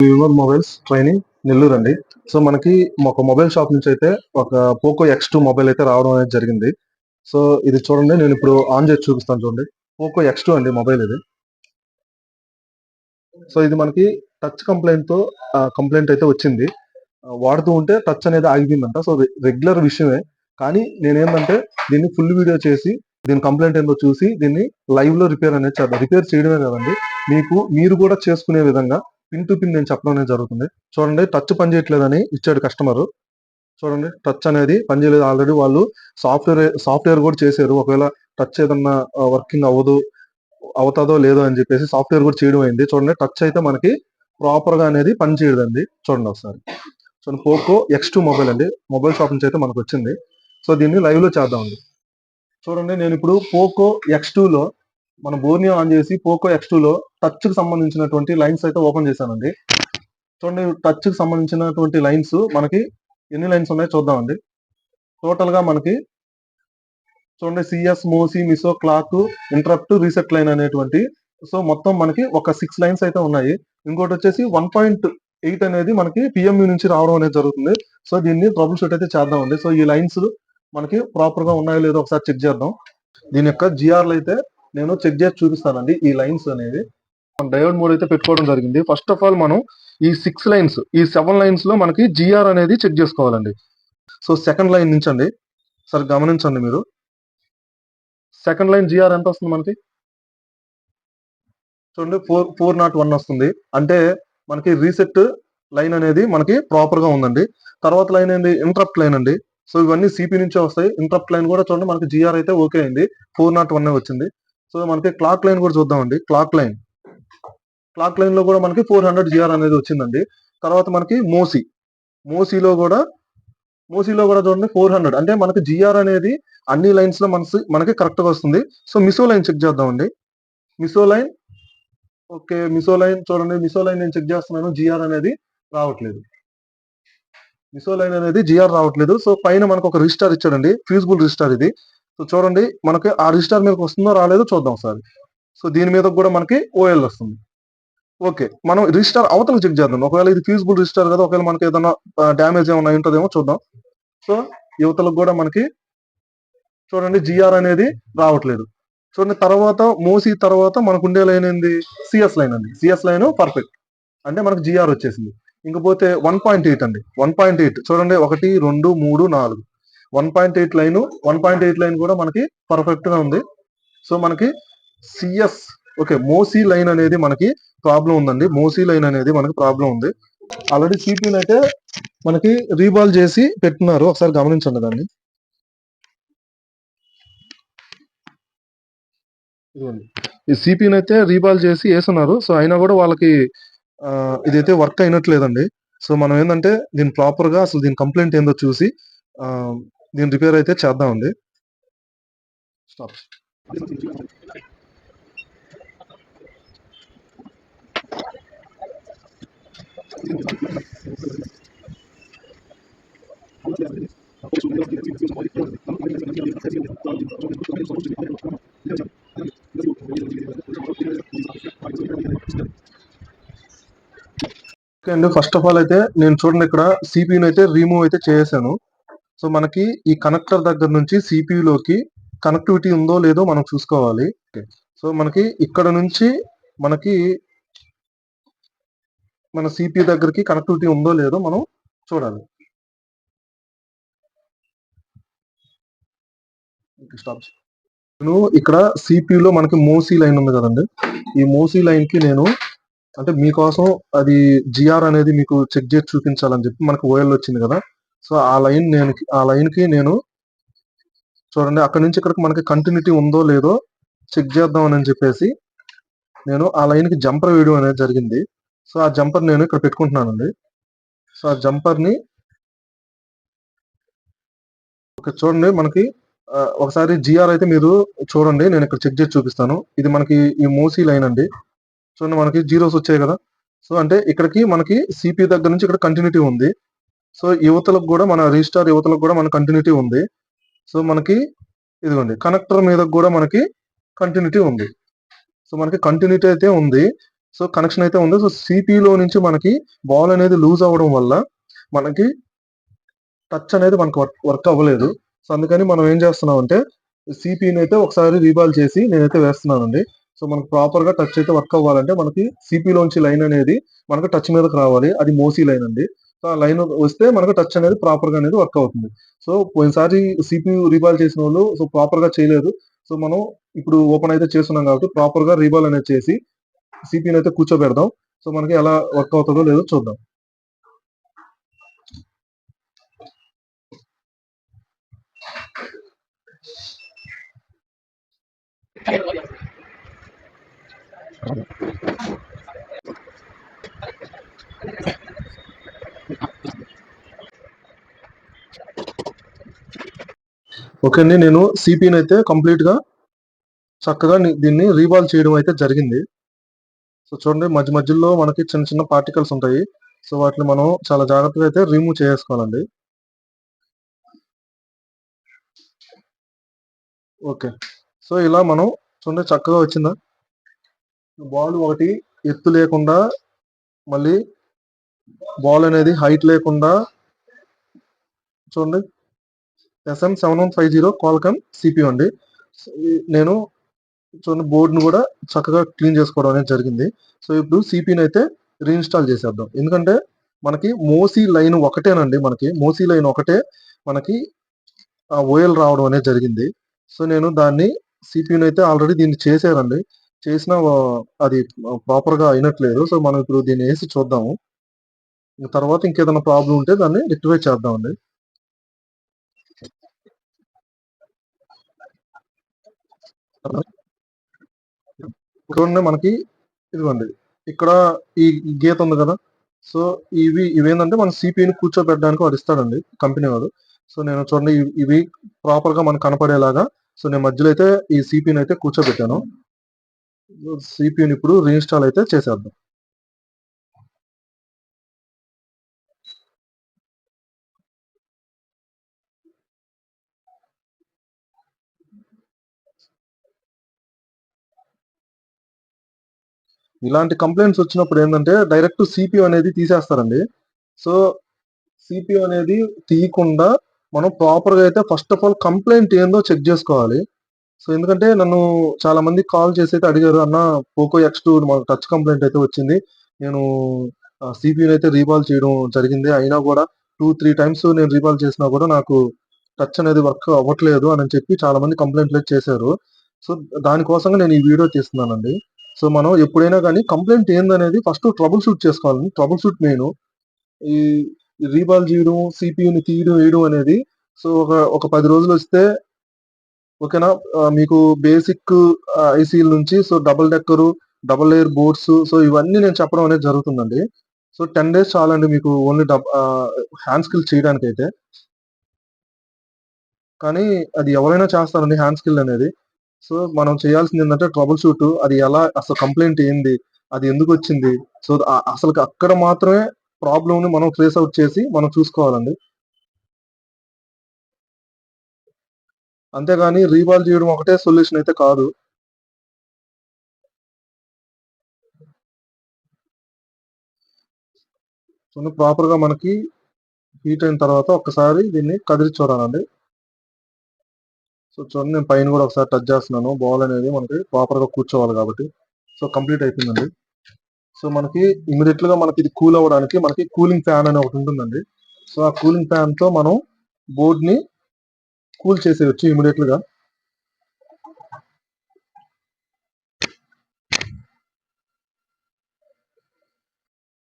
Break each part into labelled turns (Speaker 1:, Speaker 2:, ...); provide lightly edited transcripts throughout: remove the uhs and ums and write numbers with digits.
Speaker 1: Viewer mobiles training Nellore అండి. So మనకి ఒక మొబైల్ షాప్ నుంచి అయితే ఒక పోకో X2 మొబైల్ అయితే రావడం అనేది జరిగింది. సో ఇది చూడండి, నేను ఇప్పుడు ఆన్ చేసి చూపిస్తాను చూడండి. పోకో X2 అండి మొబైల్ ఇది. సో ఇది మనకి టచ్ కంప్లైంట్ అయితే వచ్చింది. వాడుతూ ఉంటే టచ్ అనేది ఆగిపోయిందంట. సో రెగ్యులర్ విషయమే. కానీ నేనేందంటే దీన్ని ఫుల్ వీడియో చేసి దీని కంప్లైంట్ ఏందో చూసి దీన్ని లైవ్ లో రిపేర్ అనేది చేద్దాం. రిపేర్ చేయడమే కదండి, మీరు కూడా చేసుకునే విధంగా పిన్ టు పిన్ నేను చెప్పడం అనేది జరుగుతుంది. చూడండి, టచ్ పని చేయట్లేదని ఇచ్చాడు కస్టమర్. చూడండి, టచ్ అనేది పనిచేయలేదు. ఆల్రెడీ వాళ్ళు సాఫ్ట్వేర్ కూడా చేశారు. ఒకవేళ టచ్ ఏదన్నా వర్కింగ్ అవుతుందో లేదో అని చెప్పేసి సాఫ్ట్వేర్ కూడా చేయడం అయింది. చూడండి, టచ్ అయితే మనకి ప్రాపర్ గా అనేది పని చేయదండి. చూడండి ఒకసారి. చూడండి, పోకో X2 మొబైల్ అండి. మొబైల్ షాప్ నుంచి అయితే మనకు వచ్చింది. సో దీన్ని లైవ్ లో చేద్దామండి. చూడండి, నేను ఇప్పుడు పోకో X2 లో మన బోర్నియో ఆన్ చేసి పోకో X2 లో టచ్ కి సంబంధించినటువంటి లైన్స్ అయితే ఓపెన్ చేశానండి. చూడండి, టచ్ కి సంబంధించినటువంటి లైన్స్ మనకి ఎన్ని లైన్స్ ఉన్నాయో చూద్దామండి. టోటల్ గా మనకి చూడండి, సిఎస్, మోసి, miso, clock, interrupt, reset line అనేటువంటి సో మొత్తం మనకి ఒక 6 లైన్స్ అయితే ఉన్నాయి. ఇంకోటి వచ్చేసి 1.8 అనేది మనకి పిఎంయు నుంచి రావడం అనేది జరుగుతుంది. సో దీన్ని ట్రబుల్ షూట్ అయితే చేద్దామండి. సో ఈ లైన్స్ మనకి ప్రాపర్ గా ఉన్నాయో లేదో ఒకసారి చెక్ చేద్దాం. దీని యొక్క జిఆర్లు అయితే నేను చెక్ చేసి చూపిస్తానండి. ఈ లైన్స్ అనేది డయోడ్ మోడ్ అయితే పెట్టుకోవడం జరిగింది. ఫస్ట్ ఆఫ్ ఆల్ మనం ఈ 7 లైన్స్ లో మనకి జిఆర్ అనేది చెక్ చేసుకోవాలండి. సో సెకండ్ లైన్ నుంచి అండి, సరే గమనించండి మీరు. సెకండ్ లైన్ జిఆర్ ఎంత వస్తుంది మనకి? చూడండి, 401 వస్తుంది. అంటే మనకి రీసెట్ లైన్ అనేది మనకి ప్రాపర్ గా ఉందండి. తర్వాత లైన్ ఏంది? ఇంటరప్ట్ లైన్ అండి. సో ఇవన్నీ సిపి నుంచే వస్తాయి. ఇంటరప్ట్ లైన్ కూడా చూడండి, మనకి జిఆర్ అయితే ఓకే అయింది. 401 వచ్చింది. సో మనకి క్లాక్ లైన్ కూడా చూద్దామండి. క్లాక్ లైన్ లో కూడా మనకి 400 జిఆర్ అనేది వచ్చిందండి. తర్వాత మనకి మోసీలో కూడా చూడండి 400. అంటే మనకి జిఆర్ అనేది అన్ని లైన్స్ లో మనకి కరెక్ట్ గా వస్తుంది. సో మిసో లైన్ చెక్ చేద్దామండి. మిసో లైన్ చూడండి, మిసో లైన్ నేను చెక్ చేస్తున్నాను. జిఆర్ అనేది రావట్లేదు. సో పైన మనకు ఒక రిజిస్టార్ ఇచ్చాడండి, ఫ్యూజిబుల్ రిజిస్టార్ ఇది. సో చూడండి, మనకి ఆ రిజిస్టార్ మీదకి వస్తుందో రాలేదో చూద్దాం ఒకసారి. సో దీని మీద కూడా మనకి ఓఎల్ వస్తుంది. ఓకే, మనం రిజిస్టార్ అవతల చెక్ చేద్దాం. ఒకవేళ ఇది ఫ్యూజిబుల్ రిజిస్టార్ కదా, ఒకవేళ మనకి ఏదైనా డ్యామేజ్ ఏమైనా ఉంటుందేమో చూద్దాం. సో యువతలకు కూడా మనకి చూడండి జిఆర్ అనేది రావట్లేదు. చూడండి, తర్వాత మనకు ఉండే లైన్ ఏంది? సిఎస్ లైన్ అండి. సిఎస్ లైన్ పర్ఫెక్ట్, అంటే మనకు జిఆర్ వచ్చేసింది. ఇంకపోతే 1.8 అండి. 1.8 చూడండి, 1 2 3 4 1.8 లైన్ కూడా మనకి పర్ఫెక్ట్ గా ఉంది. సో మనకి సిఎస్ మోసీ లైన్ అనేది మనకి ప్రాబ్లం ఉందండి. మోసీ లైన్ అనేది మనకి ప్రాబ్లం ఉంది. ఆల్రెడీ సిపిని అయితే మనకి రీబాల్ చేసి పెట్టున్నారు. ఒకసారి గమనించండి దాన్ని. ఈ సిపిని అయితే రీబాల్ చేసి వేస్తున్నారు. సో అయినా కూడా వాళ్ళకి ఇదైతే వర్క్ అయినట్లేదండి. సో మనం ఏంటంటే దీని ప్రాపర్ గా అసలు దీని కంప్లైంట్ ఏందో చూసి దీని రిపేర్ అయితే చేద్దామండి. స్టాప్. ఓకే అండి, ఫస్ట్ ఆఫ్ ఆల్ అయితే నేను చూడండి ఇక్కడ సిపిని అయితే రిమూవ్ అయితే చేసాను. సో మనకి ఈ కనెక్టర్ దగ్గర నుంచి సిపియులోకి కనెక్టివిటీ ఉందో లేదో మనం చూసుకోవాలి. సో మనకి ఇక్కడ నుంచి మనకి మన సిపి దగ్గరికి కనెక్టివిటీ ఉందో లేదో మనం చూడాలి. నేను ఇక్కడ సిపియులో మనకి మోసీ లైన్ ఉంది కదండి, ఈ మోసీ లైన్ కి నేను అంటే మీకోసం అది జిఆర్ అనేది మీకు చెక్ చేసి చూపించాలని చెప్పి మనకు ఓఎల్ వచ్చింది కదా. సో ఆ లైన్ కి నేను చూడండి, అక్కడ నుంచి ఇక్కడికి మనకి కంటిన్యూటీ ఉందో లేదో చెక్ చేద్దాం అని చెప్పేసి నేను ఆ లైన్ కి జంపర్ వేయడం అనేది జరిగింది. సో ఆ జంపర్ నేను ఇక్కడ పెట్టుకుంటున్నానండి. సో ఆ జంపర్ ని చూడండి, మనకి ఒకసారి జిఆర్ అయితే మీరు చూడండి, నేను ఇక్కడ చెక్ చేసి చూపిస్తాను. ఇది మనకి ఈ మోసీ లైన్ అండి. చూడండి, మనకి జీరోస్ వచ్చాయి కదా. సో అంటే ఇక్కడికి మనకి సిపి దగ్గర నుంచి ఇక్కడ కంటిన్యూటీ ఉంది. సో యువతలకు కూడా మన రిజిస్టార్ యువతలకు కూడా మన కంటిన్యూటీ ఉంది. సో మనకి ఇదిగోండి కనెక్టర్ మీద కూడా మనకి కంటిన్యూటీ ఉంది. సో మనకి కంటిన్యూటీ అయితే ఉంది. సో కనెక్షన్ అయితే ఉంది. సో సిపిలో నుంచి మనకి బాల్ అనేది లూజ్ అవ్వడం వల్ల మనకి టచ్ అనేది మనకు వర్క్ అవ్వలేదు. సో అందుకని మనం ఏం చేస్తున్నాం అంటే సిపిని అయితే ఒకసారి రీబాల్ చేసి నేనైతే వేస్తున్నానండి. సో మనకు ప్రాపర్ గా టచ్ అయితే వర్క్ అవ్వాలంటే మనకి సిపిలోంచి లైన్ అనేది మనకు టచ్ మీదకి రావాలి. అది మోసీ లైన్ అండి. సో ఆ లైన్ వస్తే మనకు టచ్ అనేది ప్రాపర్ గా అనేది వర్క్ అవుతుంది. సో పోయినసారి సిపి రీబాల్ చేసిన వాళ్ళు సో ప్రాపర్ గా చేయలేదు. సో మనం ఇప్పుడు ఓపెన్ అయితే చేస్తున్నాం కాబట్టి ప్రాపర్ గా రీబాల్ అనేది చేసి సిపిని అయితే కూర్చోబెడదాం. సో మనకి ఎలా వర్క్ అవుతుందో లేదో చూద్దాం. ఓకే అండి, నేను సిపిని అయితే కంప్లీట్ గా చక్కగా దీన్ని రీబాల్ చేయడం అయితే జరిగింది. సో చూడండి, మధ్య మధ్యలో మనకి చిన్న చిన్న పార్టికల్స్ ఉంటాయి. సో వాటిని మనం చాలా జాగ్రత్తగా అయితే రిమూవ్ చేసుకోవాలండి. ఓకే, సో ఇలా మనం చూడండి చక్కగా వచ్చిందా. బాల్ ఒకటి ఎత్తు లేకుండా, మళ్ళీ బాల్ అనేది హైట్ లేకుండా చూడండి SM7150 క్వాల్కమ్ సిపియు అండి. నేను చూడండి బోర్డును కూడా చక్కగా క్లీన్ చేసుకోవడం అనేది జరిగింది. సో ఇప్పుడు సిపిని అయితే రీఇన్స్టాల్ చేసేద్దాం. ఎందుకంటే మనకి మోసీ లైన్ ఒకటేనండి, మోసీ లైన్ ఒకటే మనకి ఓఎల్ రావడం అనేది జరిగింది. సో నేను దాన్ని సిపియుని అయితే ఆల్రెడీ దీన్ని చేశారండి. చేసిన అది ప్రాపర్ గా అయినట్లేదు. సో మనం ఇప్పుడు దీన్ని వేసి చూద్దాము. తర్వాత ఇంకేదైనా ప్రాబ్లం ఉంటే దాన్ని రెక్టిఫై చేద్దామండి. చూడండి మనకి ఇదిగోండి ఇక్కడ ఈ గీత ఉంది కదా. సో ఇవేంటంటే మన సిపిని కూర్చోబెట్టడానికి వాడు ఇస్తాడండి, కంపెనీ వాడు. సో నేను చూడండి ఇవి ప్రాపర్ గా మనకు కనపడేలాగా సో నేను మధ్యలో అయితే ఈ సిపిని అయితే కూర్చోబెట్టాను. సిపిని ఇప్పుడు రీఇన్స్టాల్ అయితే చేసేద్దాం. ఇలాంటి కంప్లైంట్స్ వచ్చినప్పుడు ఏంటంటే డైరెక్ట్ సిపియు అనేది తీసేస్తారండి. సో సిపియు అనేది తీయకుండా మనం ప్రాపర్ గా అయితే ఫస్ట్ ఆఫ్ ఆల్ కంప్లైంట్ ఏందో చెక్ చేసుకోవాలి. సో ఎందుకంటే నన్ను చాలా మంది కాల్ చేసి అయితే అడిగారు, అన్న పోకో X2 మాకు టచ్ కంప్లైంట్ అయితే వచ్చింది. నేను సిపియూని అయితే రీబాల్ చేయడం జరిగింది. అయినా కూడా 2-3 టైమ్స్ నేను రీబాల్ చేసినా కూడా నాకు టచ్ అనేది వర్క్ అవ్వట్లేదు అని చెప్పి చాలా మంది కంప్లైంట్లు చేశారు. సో దానికోసంగా నేను ఈ వీడియో తీస్తున్నానండి. సో మనం ఎప్పుడైనా కానీ కంప్లైంట్ ఏందనేది ఫస్ట్ ట్రబుల్ షూట్ చేసుకోవాలి. Trouble shoot main. ఈ రీబాల్ చేయడం, సిపియూని తీయడం వేయడం అనేది సో ఒక 10 రోజులు వస్తే ఓకేనా. మీకు బేసిక్ ఐసీల నుంచి so double decker, double layer boards so ఇవన్నీ నేను చెప్పడం అనేది జరుగుతుందండి. సో 10 డేస్ చాలండి మీకు ఓన్లీ హ్యాండ్ స్కిల్ చేయడానికైతే. కానీ అది ఎవరైనా చేస్తారండి హ్యాండ్ స్కిల్ అనేది. సో మనం చేయాల్సింది ఏంటంటే ట్రబుల్ షూట్, అది ఎలా అసలు కంప్లైంట్ ఏంది, అది ఎందుకు వచ్చింది, సో అసలు అక్కడ మాత్రమే ప్రాబ్లమ్ ని మనం ట్రేస్ అవుట్ చేసి మనం చూసుకోవాలండి. అంతేగాని రీబాల్ చేయడం ఒకటే సొల్యూషన్ అయితే కాదు. సో ప్రాపర్ గా మనకి హీట్ అయిన తర్వాత ఒక్కసారి దీన్ని కదిలి చూడాలండి. సో చూడండి, నేను పైన కూడా ఒకసారి టచ్ చేస్తున్నాను. బాల్ అనేది మనకి ప్రాపర్ గా కూర్చోవాలి కాబట్టి. సో కంప్లీట్ అయిపోయిందండి. సో మనకి ఇమీడియట్ గా మనకి ఇది కూల్ అవ్వడానికి మనకి కూలింగ్ ఫ్యాన్ అని ఒకటి ఉంటుందండి. సో ఆ కూలింగ్ ఫ్యాన్ తో మనం బోర్డ్ ని కూల్ చేసేయచ్చు ఇమీడియట్ గా.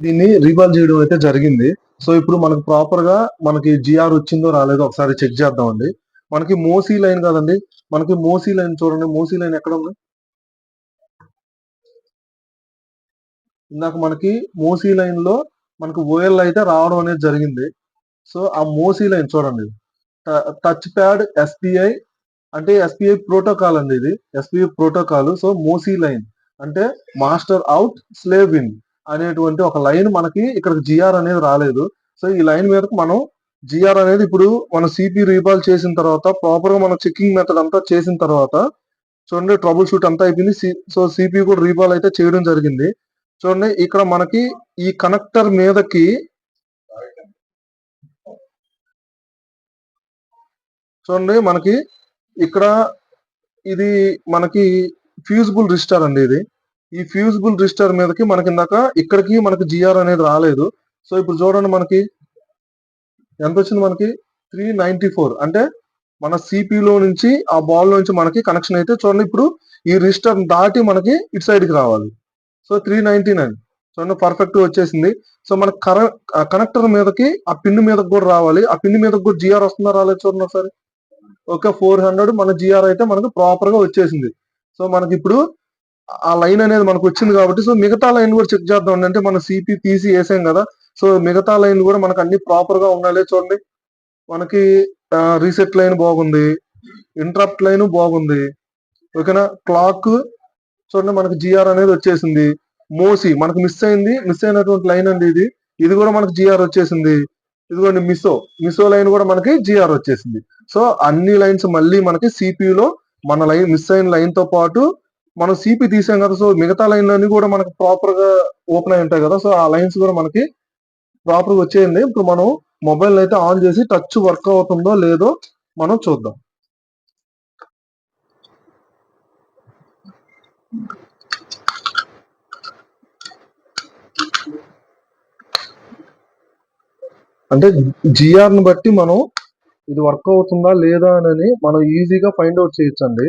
Speaker 1: దీన్ని రీబాల్ చేయడం అయితే జరిగింది. సో ఇప్పుడు మనకు ప్రాపర్ గా మనకి జిఆర్ వచ్చిందో రాలేదో ఒకసారి చెక్ చేద్దామండి. మనకి మోసీ లైన్ కదండి, మనకి మోసీ లైన్ చూడండి. మోసీ లైన్ ఎక్కడ ఉంది? ఇందాక మనకి మోసీ లైన్ లో మనకు ఓఎల్ అయితే రావడం అనేది జరిగింది. సో ఆ మోసీ లైన్ చూడండి, టచ్ ప్యాడ్ ఎస్పిఐ అంటే ఎస్పిఐ ప్రోటోకాల్ అండి ఇది. SPI protocol. సో మోసీ లైన్ అంటే మాస్టర్ అవుట్ స్లేవ్ ఇన్ అనేటువంటి ఒక లైన్ మనకి ఇక్కడ జిఆర్ అనేది రాలేదు. సో ఈ లైన్ మీదకి మనం జిఆర్ అనేది ఇప్పుడు మన సిపి రీబాల్ చేసిన తర్వాత ప్రాపర్ గా మనం చెకింగ్ మెథడ్ అంతా చేసిన తర్వాత చూడండి ట్రబుల్ షూట్ అంతా అయిపోయింది. సో సిపి కూడా రీబాల్ అయితే చేయడం జరిగింది. చూడండి ఇక్కడ మనకి ఈ కనెక్టర్ మీదకి చూడండి మనకి ఇక్కడ ఇది మనకి ఫ్యూజిబుల్ రిజిస్టర్ అండి. ఇది ఈ ఫ్యూజిబుల్ రిజిస్టర్ మీదకి మనకి ఇందాక ఇక్కడికి మనకి జిఆర్ అనేది రాలేదు. సో ఇప్పుడు చూడండి మనకి ఎంత వచ్చింది, మనకి 394. అంటే మన సిపిలో నుంచి ఆ బాల్ నుంచి మనకి కనెక్షన్ అయితే చూడండి ఇప్పుడు ఈ రిజిస్టర్ దాటి మనకి ఇటు సైడ్ కి రావాలి. సో 399 చూడండి పర్ఫెక్ట్ వచ్చేసింది. సో మన కనెక్టర్ మీదకి ఆ పిన్ మీదకి కూడా రావాలి. ఆ పిన్ మీదకి కూడా జిఆర్ వస్తుందా రాలేదు చూడండి ఒకసారి. ఓకే 400 మన జిఆర్ అయితే మనకు ప్రాపర్ గా వచ్చేసింది. సో మనకి ఇప్పుడు ఆ లైన్ అనేది మనకు వచ్చింది కాబట్టి సో మిగతా లైన్ కూడా చెక్ చేద్దాం. అంటే మన సిపి తీసి వేసాం కదా, సో మిగతా లైన్ కూడా మనకు అన్ని ప్రాపర్ గా ఉండాలి. చూడండి మనకి రీసెట్ లైన్ బాగుంది, ఇంటరప్ట్ లైన్ బాగుంది, ఓకేనా. క్లాక్ చూడండి మనకి జిఆర్ అనేది వచ్చేసింది. మోసి మనకు మిస్ అయినటువంటి లైన్ అండి ఇది. ఇది కూడా మనకి జిఆర్ వచ్చేసింది. ఇదిగోండి మిసో లైన్ కూడా మనకి జిఆర్ వచ్చేసింది. సో అన్ని లైన్స్ మళ్ళీ మనకి సిపిలో మన లైన్ మిస్ అయిన లైన్ తో పాటు మనం సిపి తీసాం కదా, సో మిగతా లైన్ అన్ని కూడా మనకి ప్రాపర్ గా ఓపెన్ అయి ఉంటాయి కదా, సో ఆ లైన్స్ కూడా మనకి ప్రాపర్ గా వచ్చేయండి. ఇప్పుడు మనం మొబైల్ అయితే ఆన్ చేసి టచ్ వర్క్ అవుతుందో లేదో మనం చూద్దాం. అంటే జిఆర్ ని బట్టి మనం ఇది వర్క్ అవుతుందా లేదా అని మనం ఈజీగా ఫైండ్ అవుట్ చేయొచ్చండి.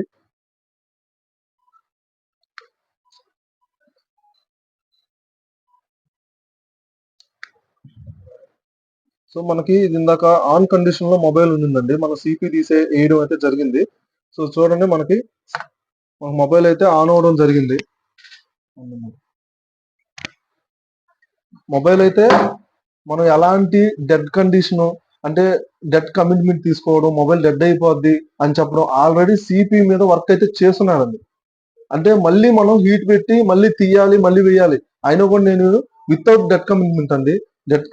Speaker 1: సో మనకి ఇది ఇందాక ఆన్ కండిషన్ లో మొబైల్ ఉండిందండి, మన సిపి తీసే వేయడం అయితే జరిగింది. సో చూడండి మనకి మొబైల్ అయితే ఆన్ అవడం జరిగింది. మొబైల్ అయితే మనం ఎలాంటి డెడ్ కండిషన్ అంటే డెడ్ కమిట్మెంట్ తీసుకోవడం, మొబైల్ డెడ్ అయిపోద్ది అని చెప్పడం, ఆల్రెడీ సిపి మీద వర్క్ అయితే చేస్తున్నాడండి. అంటే మళ్ళీ మనం హీట్ పెట్టి మళ్ళీ తీయాలి మళ్ళీ వేయాలి. అయినా కూడా నేను వితౌట్ డెడ్ కమిట్మెంట్ అండి, డెడ్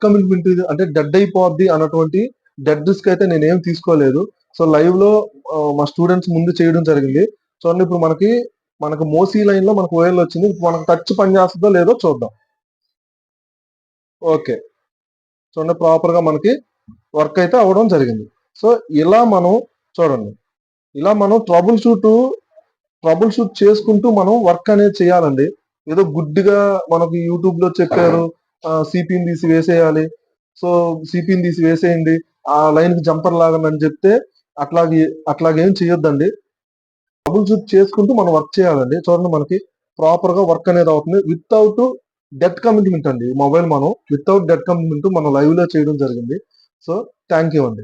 Speaker 1: కమిట్మెంట్ అంటే డెడ్ అయిపోద్ది అన్నటువంటి డెడ్ రిస్క్ అయితే నేను ఏం తీసుకోలేదు. సో లైవ్ లో మా స్టూడెంట్స్ ముందు చేయడం జరిగింది. చూడండి ఇప్పుడు మనకి మోసీ లైన్ లో మనకు ఓఎల్ వచ్చింది. ఇప్పుడు మనకు టచ్ పని చేస్తుందో లేదో చూద్దాం. ఓకే చూడండి ప్రాపర్ గా మనకి వర్క్ అయితే అవ్వడం జరిగింది. సో ఇలా మనం చూడండి, ఇలా మనం ట్రబుల్ షూట్ చేసుకుంటూ మనం వర్క్ అనేది చేయాలండి. ఏదో గుడ్డిగా మనకి యూట్యూబ్ లో చెప్పారు సిపిని తీసి వేసేయాలి, సో సిపిని తీసి వేసేయండి, ఆ లైన్ కి జంపర్ లాగండి అని చెప్తే అట్లాగేం చేయొద్దండి. ట్రబుల్ షూట్ చేసుకుంటూ మనం వర్క్ చేయాలండి. చూడండి మనకి ప్రాపర్ గా వర్క్ అనేది అవుతుంది వితౌట్ డెడ్ కమిట్మెంట్ అండి. మొబైల్ మనం వితౌట్ డెడ్ కమిట్మెంట్ మనం లైవ్ లో చేయడం జరిగింది. సో థ్యాంక్ యూ అండి.